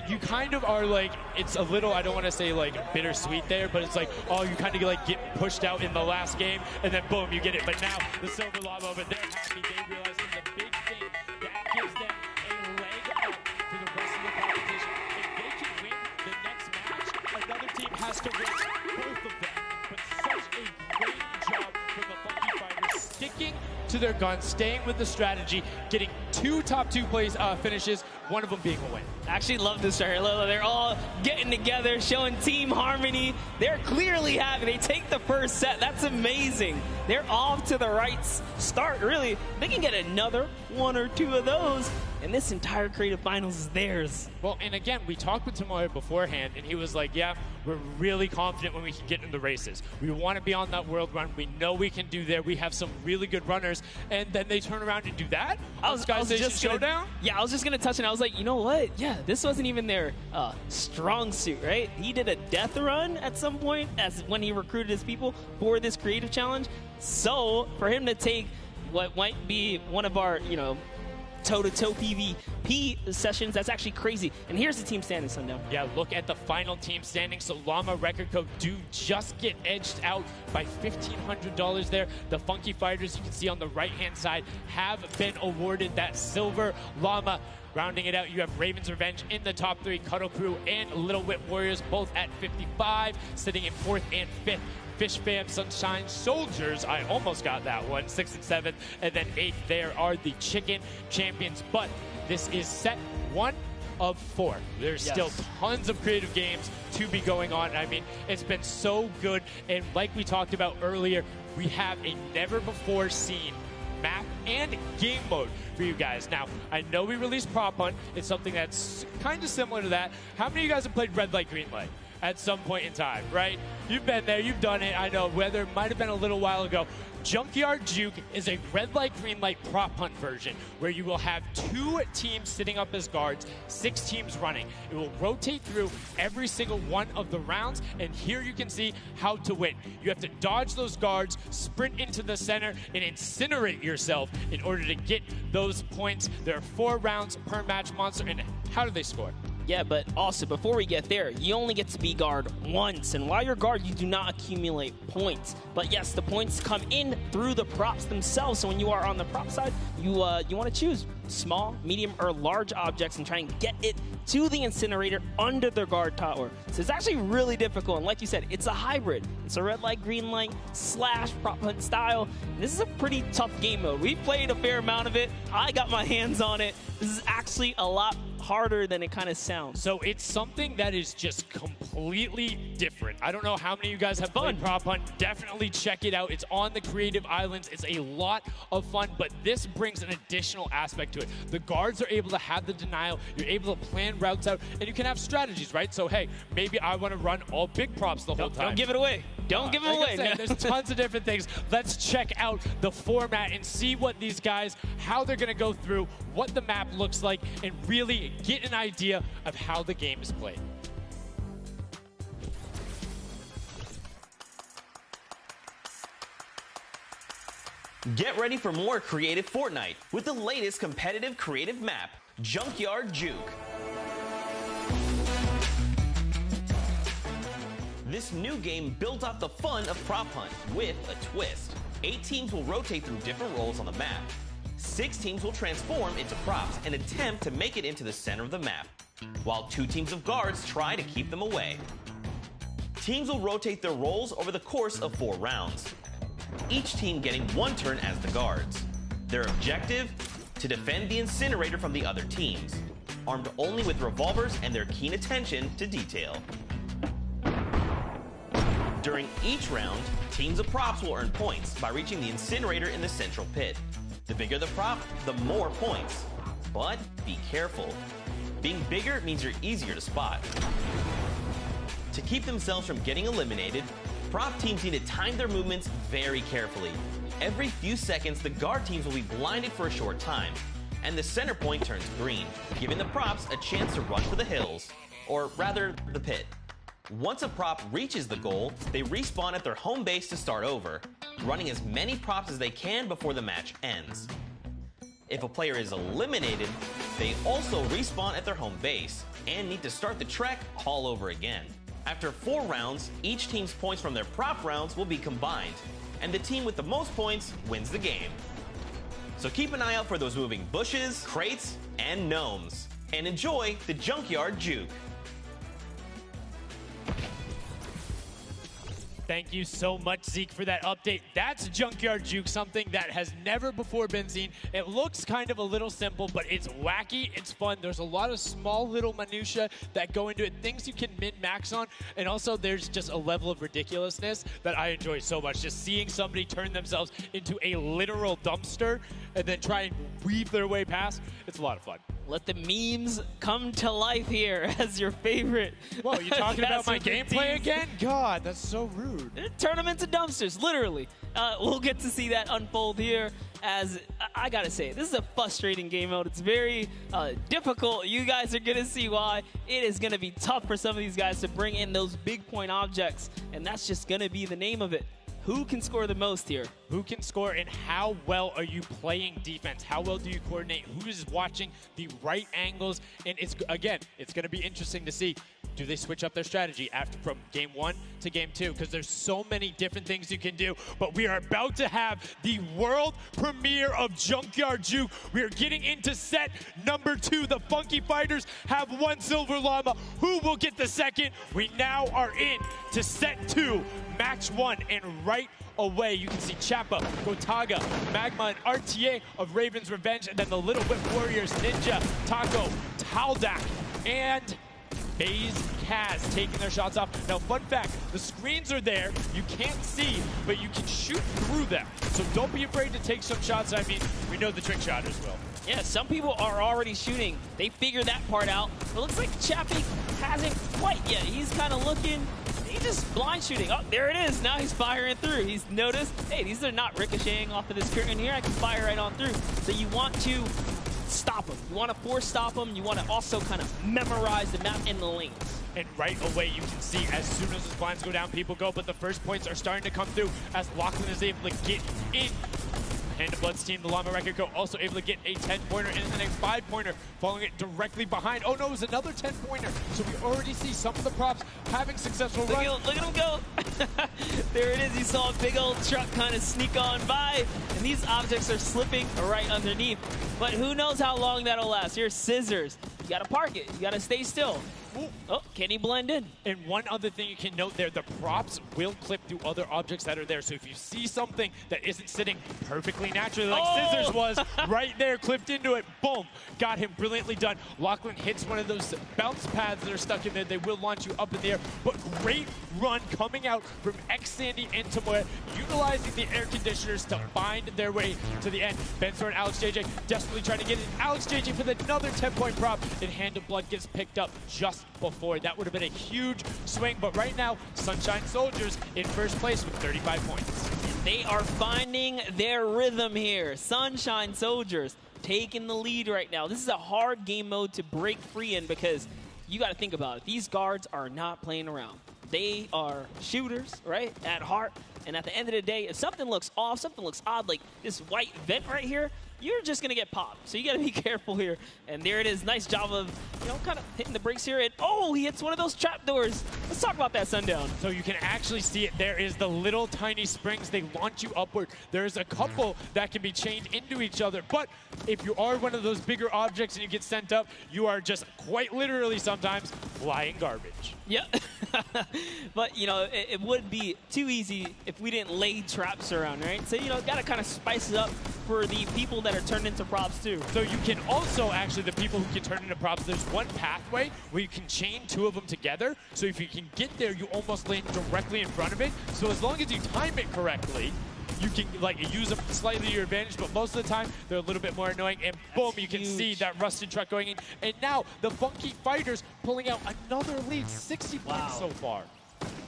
You kind of are like, it's a little, I don't want to say like bittersweet there, but it's like, oh, you kind of like get pushed out in the last game, and then boom, you get it. But now the silver llama over, they're happy. They realize it's a big thing that gives them a leg up for the rest of the competition. If they can win the next match, another team has to win both of them. But such a great job from the Funky Fighters, sticking to their guns, staying with the strategy, getting 2 top 2 plays finishes, one of them being a win. I actually love this right here. They're all getting together, showing team harmony. They're clearly happy. They take the first set. That's amazing. They're off to the right start, really. They can get another 1 or 2 of those, and this entire creative finals is theirs. Well, and again, we talked with Tomoya beforehand, and he was like, yeah, we're really confident when we can get in the races. We want to be on that world run. We know we can do there. We have some really good runners, and then they turn around and do that? I was just Showdown? Yeah, I was just going to touch it. I was like, you know what? Yeah, this wasn't even their strong suit, right? He did a death run at some point as when he recruited his people for this creative challenge. So for him to take what might be one of our, toe-to-toe PvP sessions. That's actually crazy. And here's the team standing, Sundown. Yeah, look at the final team standing. So Llama Record Code do just get edged out by $1,500 there. The Funky Fighters, you can see on the right-hand side, have been awarded that silver. Llama rounding it out, you have Raven's Revenge in the top 3, Cuddle Crew and Little Whip Warriors both at 55, sitting in 4th and 5th. Fish Fam, Sunshine Soldiers, I almost got that one, 6th and 7th, and then 8th there are the Chicken Champions. But this is set 1 of 4. There's still tons of creative games to be going on. I mean, it's been so good, and like we talked about earlier, we have a never-before-seen map and game mode for you guys. Now, I know we released Prop Hunt. It's something that's kind of similar to that. How many of you guys have played Red Light, Green Light at some point in time, right? You've been there, you've done it. I know, whether it might have been a little while ago. Junkyard Juke is a Red Light, Green Light Prop Hunt version where you will have 2 teams sitting up as guards, 6 teams running. It will rotate through every single one of the rounds, and here you can see how to win. You have to dodge those guards, sprint into the center, and incinerate yourself in order to get those points. There are 4 rounds per match, Monster, and how do they score? Yeah, but also, before we get there, you only get to be guard once. And while you're guard, you do not accumulate points. But yes, the points come in through the props themselves. So when you are on the prop side, you want to choose small, medium, or large objects and try and get it to the incinerator under the guard tower. So it's actually really difficult. And like you said, it's a hybrid. It's a red light, green light / prop hunt style. And this is a pretty tough game mode. We've played a fair amount of it. I got my hands on it. This is actually a lot harder than it kind of sounds. So it's something that is just completely different. I don't know how many of you guys have played Prop Hunt. Definitely check it out. It's on the Creative Islands. It's a lot of fun, but this brings an additional aspect to it. The guards are able to have the denial. You're able to plan routes out, and you can have strategies, right? So, hey, maybe I want to run all big props the whole time. Don't give it away. Don't give it away. There's tons of different things. Let's check out the format and see what these guys, how they're going to go through, what the map looks like, and really get an idea of how the game is played. Get ready for more creative Fortnite with the latest competitive creative map, Junkyard Juke. This new game built off the fun of Prop Hunt with a twist. 8 teams will rotate through different roles on the map. 6 teams will transform into props and attempt to make it into the center of the map, while 2 teams of guards try to keep them away. Teams will rotate their roles over the course of 4 rounds, each team getting 1 turn as the guards. Their objective? To defend the incinerator from the other teams, armed only with revolvers and their keen attention to detail. During each round, teams of props will earn points by reaching the incinerator in the central pit. The bigger the prop, the more points. But be careful. Being bigger means you're easier to spot. To keep themselves from getting eliminated, prop teams need to time their movements very carefully. Every few seconds, the guard teams will be blinded for a short time, and the center point turns green, giving the props a chance to rush for the hills, or rather, the pit. Once a prop reaches the goal, they respawn at their home base to start over, running as many props as they can before the match ends. If a player is eliminated, they also respawn at their home base and need to start the trek all over again. After 4 rounds, each team's points from their prop rounds will be combined, and the team with the most points wins the game. So keep an eye out for those moving bushes, crates, and gnomes, and enjoy the Junkyard Juke. Thank you so much, Zeke, for that update. That's Junkyard Juke, something that has never before been seen. It looks kind of a little simple, but it's wacky, it's fun. There's a lot of small little minutia that go into it, things you can min-max on, and also there's just a level of ridiculousness that I enjoy so much. Just seeing somebody turn themselves into a literal dumpster and then try and weave their way past, it's a lot of fun. Let the memes come to life here as your favorite. Whoa, you talking about my gameplay again? God, that's so rude. Turn them into dumpsters, literally. We'll get to see that unfold here as, I gotta say, this is a frustrating game mode. It's very difficult. You guys are gonna see why. It is gonna be tough for some of these guys to bring in those big point objects, and that's just gonna be the name of it. who can score the most here? Who can score and how well are you playing defense? How well do you coordinate? Who's watching the right angles? And it's going to be interesting to see. Do they switch up their strategy from game 1 to game 2? Because there's so many different things you can do. But we are about to have the world premiere of Junkyard Juke. We are getting into set number 2. The Funky Fighters have 1 Silver Llama. Who will get the second? We now are in to set 2, match 1, and right away you can see Chappa, Gotaga, Magma, and RTA of Raven's Revenge, and then the Little Whip Warriors, Ninja, Taco, Taldak, and FaZe Kaz taking their shots off. Now, fun fact, the screens are there. You can't see, but you can shoot through them. So don't be afraid to take some shots. I mean, we know the trick shotters will. Yeah, some people are already shooting. They figured that part out. But it looks like Chappie hasn't quite yet. He's kind of looking. He's just blind shooting. Oh, there it is. Now he's firing through. He's noticed, hey, these are not ricocheting off of this curtain here. I can fire right on through. So you want to stop them. You want to force stop them. You want to also kind of memorize the map and the lanes. And right away, you can see as soon as the blinds go down, people go. But the first points are starting to come through as Lachlan is able to get in. Hand of Blood's team, the Llama Record Co. also able to get a 10-pointer and then a 5-pointer, following it directly behind. Oh no, it was another 10-pointer. So we already see some of the props having successful runs. Look at him go. There it is. You saw a big old truck kind of sneak on by, and these objects are slipping right underneath. But who knows how long that'll last. Here's Scissors. You got to park it. You got to stay still. Ooh. Oh, can he blend in? And one other thing you can note there, the props will clip through other objects that are there. So if you see something that isn't sitting perfectly naturally, like Scissors was, right there, clipped into it, boom, got him brilliantly done. Lachlan hits one of those bounce pads that are stuck in there. They will launch you up in the air, but great run coming out from Xsandy and Tomoya, utilizing the air conditioners to find their way to the end. Bensor and Alex JJ desperately trying to get it. Alex JJ for another 10-point prop, and Hand of Blood gets picked up just before. That would have been a huge swing, but right now, Sunshine Soldiers in first place with 35 points. And they are finding their rhythm here. Sunshine Soldiers taking the lead right now. This is a hard game mode to break free in because you got to think about it. These guards are not playing around. They are shooters, right, at heart. And at the end of the day, if something looks off, something looks odd, like this white vent right here, you're just going to get popped. So you got to be careful here. And there it is. Nice job of, kind of hitting the brakes here. And, oh, he hits one of those trap doors. Let's talk about that, Sundown. So you can actually see it. There is the little tiny springs. They launch you upward. There's a couple that can be chained into each other. But if you are one of those bigger objects and you get sent up, you are just quite literally sometimes flying garbage. Yeah. But, it would be too easy if we didn't lay traps around, right? So, got to kind of spice it up for the people that are turned into props too. So you can also, actually, the people who can turn into props, there's one pathway where you can chain 2 of them together. So if you can get there, you almost land directly in front of it. So as long as you time it correctly, you can use them slightly to your advantage, but most of the time they're a little bit more annoying. And boom, you can see that rusted truck going in. And now the Funky Fighters pulling out another lead, 60 points so far.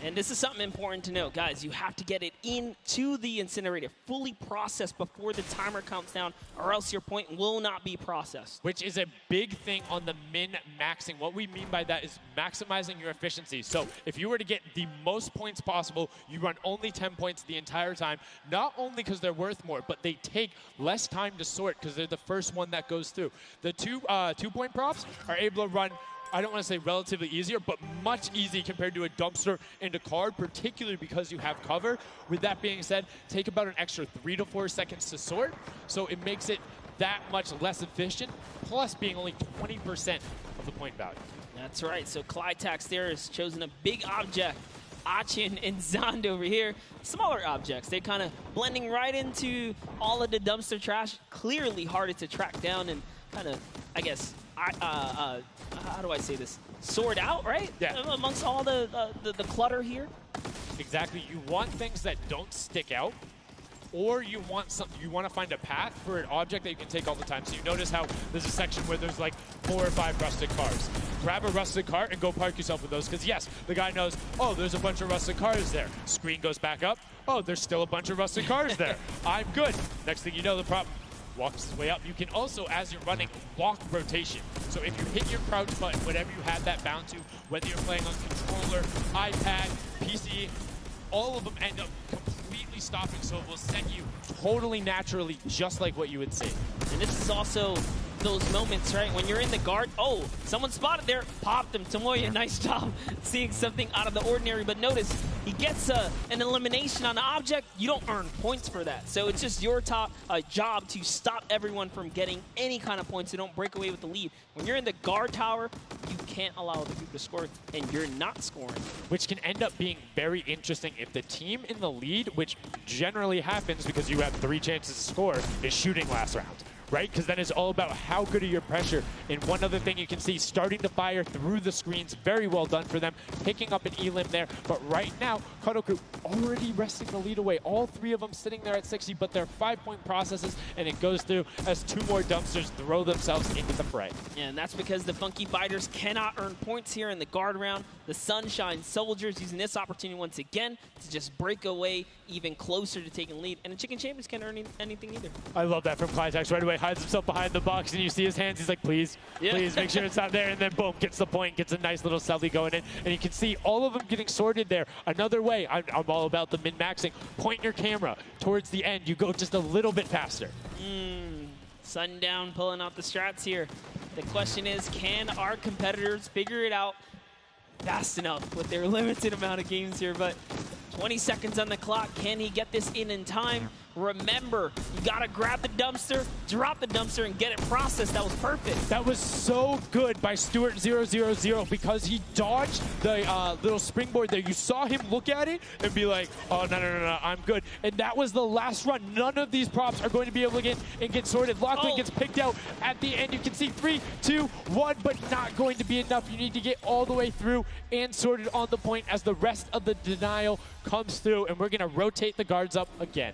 And this is something important to note, guys. You have to get it into the incinerator, fully processed before the timer counts down, or else your point will not be processed. Which is a big thing on the min-maxing. What we mean by that is maximizing your efficiency. So if you were to get the most points possible, you run only 10 points the entire time, not only because they're worth more, but they take less time to sort because they're the first one that goes through. The two-point props are able to run, I don't want to say relatively easier, but much easier compared to a dumpster and a card, particularly because you have cover. With that being said, take about an extra 3 to 4 seconds to sort, so it makes it that much less efficient, plus being only 20% of the point value. That's right. So Clytax there has chosen a big object. Achin and Zond over here, smaller objects. They're kind of blending right into all of the dumpster trash. Clearly harder to track down and kind of, I guess, how do I say this? Sort out, right? Yeah. Amongst all the clutter here. Exactly. You want things that don't stick out, or you want to find a path for an object that you can take all the time. So you notice how there's a section where there's like 4 or 5 rusted cars. Grab a rusted car and go park yourself with those, because yes, the guy knows, oh, there's a bunch of rusted cars there. Screen goes back up. Oh, there's still a bunch of rusted cars there. I'm good. Next thing you know, the prop walks his way up. You can also, as you're running, walk rotation. So if you hit your crouch button, whatever you have that bound to, whether you're playing on controller, iPad, PC, all of them end up completely completely stopping, so it will set you totally naturally, just like what you would see. And this is also those moments, right, when you're in the guard. Oh, someone spotted there, popped him. Tomoya, nice job seeing something out of the ordinary, but notice he gets an elimination on the object. You don't earn points for that, so it's just your job to stop everyone from getting any kind of points, so don't break away with the lead. When you're in the guard tower, you can't allow other people to score, and you're not scoring. Which can end up being very interesting if the team in the lead, which generally happens because you have 3 chances to score, is shooting last round. Right? Because then it's all about how good are your pressure. And one other thing you can see, starting to fire through the screens, very well done for them, picking up an elim there. But right now, Kadoku already wresting the lead away. All 3 of them sitting there at 60, but they're 5-point processes, and it goes through as 2 more dumpsters throw themselves into the fray. Yeah, and that's because the Funky Fighters cannot earn points here in the guard round. The Sunshine Soldiers using this opportunity once again to just break away even closer to taking lead. And the Chicken Champions can't earn anything either. I love that from Clitex right away. Hides himself behind the box, and you see his hands. He's like, please, please make sure it's not there. And then boom, gets the point, gets a nice little selfie going in. And you can see all of them getting sorted there. Another way, I'm all about the min-maxing. Point your camera towards the end. You go just a little bit faster. Sundown pulling out the strats here. The question is, can our competitors figure it out fast enough with their limited amount of games here? But 20 seconds on the clock. Can he get this in time? Remember, you gotta grab the dumpster, drop the dumpster, and get it processed. That was perfect. That was so good by Stuart000 because he dodged the little springboard there. You saw him look at it and be like, oh, no, I'm good. And that was the last run. None of these props are going to be able to get sorted. Lachlan gets picked out at the end. You can see 3, 2, 1, but not going to be enough. You need to get all the way through and sorted on the point as the rest of the denial comes through, and we're going to rotate the guards up again.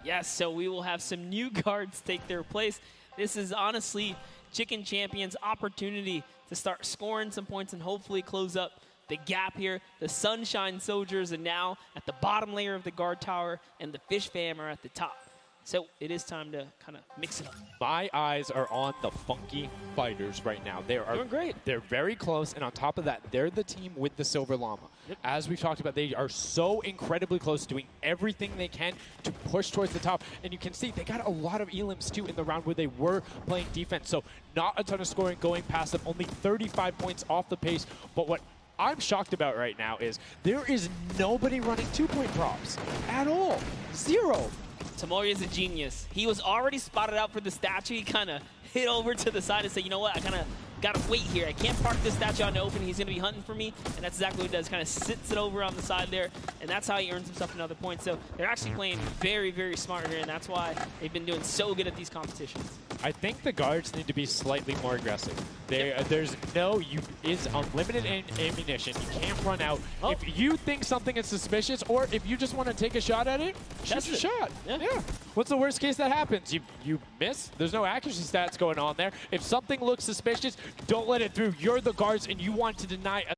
Yes, so we will have some new guards take their place. This is honestly Chicken Champions' opportunity to start scoring some points and hopefully close up the gap here. The Sunshine Soldiers are now at the bottom layer of the guard tower, and the Fish Fam are at the top. So it is time to kind of mix it up. My eyes are on the Funky Fighters right now. They are doing great. They're very close, and on top of that, they're the team with the Silver Llama. Yep. As we've talked about, they are so incredibly close, doing everything they can to push towards the top. And you can see they got a lot of elims, too, in the round where they were playing defense. So not a ton of scoring going past them, only 35 points off the pace. But what I'm shocked about right now is there is nobody running 2-point props at all. 0. Tomoya is a genius. He was already spotted out for the statue. He kind of hit over to the side and said, you know what, I kind of got to wait here. I can't park this statue on the open. He's going to be hunting for me. And that's exactly what he does. Kind of sits it over on the side there. And that's how he earns himself another point. So they're actually playing very, very smart here. And that's why they've been doing so good at these competitions. I think the guards need to be slightly more aggressive. There's is unlimited ammunition. You can't run out. Oh. If you think something is suspicious, or if you just want to take a shot at it, shoot your shot. Yeah. What's the worst case that happens? You miss. There's no accuracy stats going on there. If something looks suspicious, don't let it through. You're the guards, and you want to deny a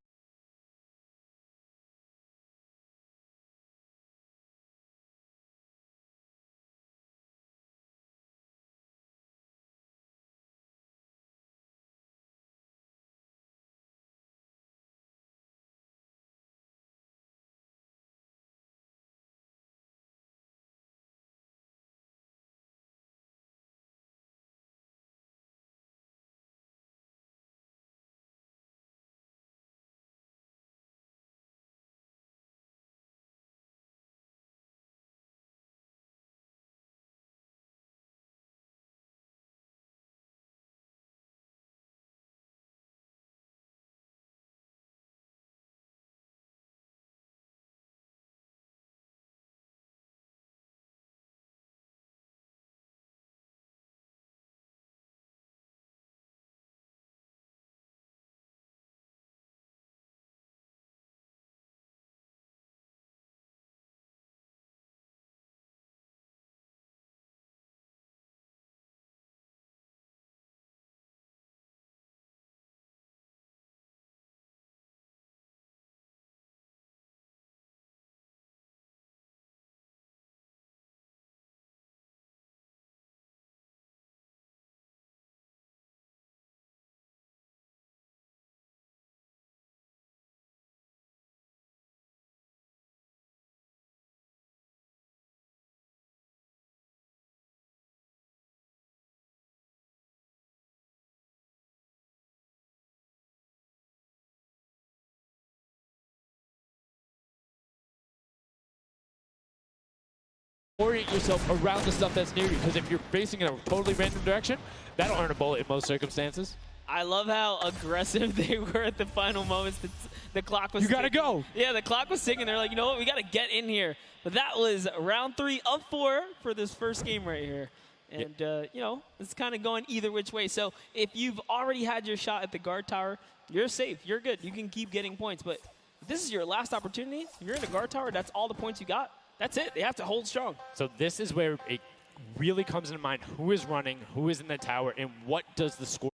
orient yourself around the stuff that's near you, because if you're facing in a totally random direction, that'll earn a bullet in most circumstances. I love how aggressive they were at the final moments. The clock was You gotta ticking. go. Yeah, the clock was ticking. They're like, you know what? We got to get in here. But that was round 3 of 4 for this first game right here. And, you know, it's kind of going either which way. So if you've already had your shot at the guard tower, you're safe. You're good. You can keep getting points. But if this is your last opportunity, you're in the guard tower, that's all the points you got. That's it. They have to hold strong. So this is where it really comes into mind who is running, who is in the tower, and what does the score